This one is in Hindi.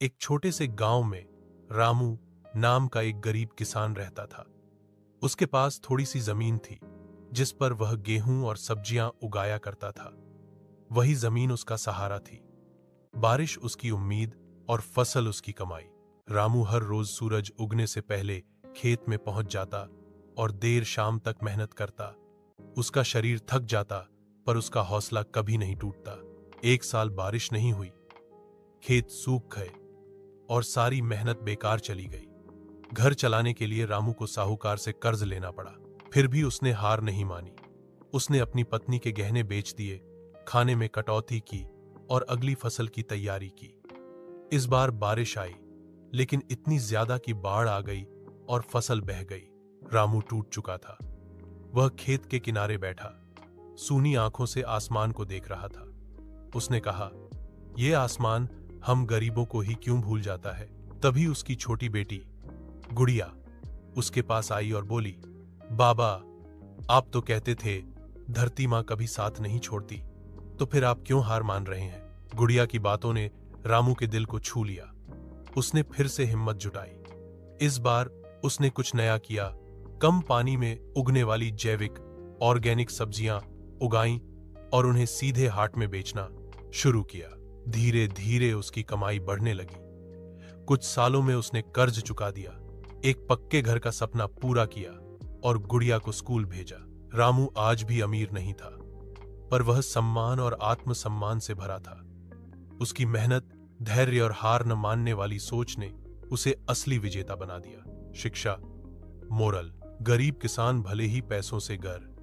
एक छोटे से गांव में रामू नाम का एक गरीब किसान रहता था। उसके पास थोड़ी सी जमीन थी जिस पर वह गेहूं और सब्जियां उगाया करता था। वही जमीन उसका सहारा थी, बारिश उसकी उम्मीद और फसल उसकी कमाई। रामू हर रोज सूरज उगने से पहले खेत में पहुंच जाता और देर शाम तक मेहनत करता। उसका शरीर थक जाता पर उसका हौसला कभी नहीं टूटता। एक साल बारिश नहीं हुई, खेत सूख गए और सारी मेहनत बेकार चली गई। घर चलाने के लिए रामू को साहूकार से कर्ज लेना पड़ा। फिर भी उसने हार नहीं मानी। उसने अपनी पत्नी के गहने बेच दिए, खाने में कटौती की और अगली फसल की तैयारी की। इस बार बारिश आई, लेकिन इतनी ज्यादा कि बाढ़ आ गई और फसल बह गई। रामू टूट चुका था। वह खेत के किनारे बैठा सूनी आंखों से आसमान को देख रहा था। उसने कहा, यह आसमान हम गरीबों को ही क्यों भूल जाता है। तभी उसकी छोटी बेटी गुड़िया उसके पास आई और बोली, बाबा, आप तो कहते थे धरती मां कभी साथ नहीं छोड़ती, तो फिर आप क्यों हार मान रहे हैं। गुड़िया की बातों ने रामू के दिल को छू लिया। उसने फिर से हिम्मत जुटाई। इस बार उसने कुछ नया किया। कम पानी में उगने वाली जैविक ऑर्गेनिक सब्जियां उगाईं और उन्हें सीधे हाट में बेचना शुरू किया। धीरे धीरे उसकी कमाई बढ़ने लगी। कुछ सालों में उसने कर्ज चुका दिया, एक पक्के घर का सपना पूरा किया और गुड़िया को स्कूल भेजा। रामू आज भी अमीर नहीं था, पर वह सम्मान और आत्मसम्मान से भरा था। उसकी मेहनत, धैर्य और हार न मानने वाली सोच ने उसे असली विजेता बना दिया। शिक्षा, मोरल: गरीब किसान भले ही पैसों से घर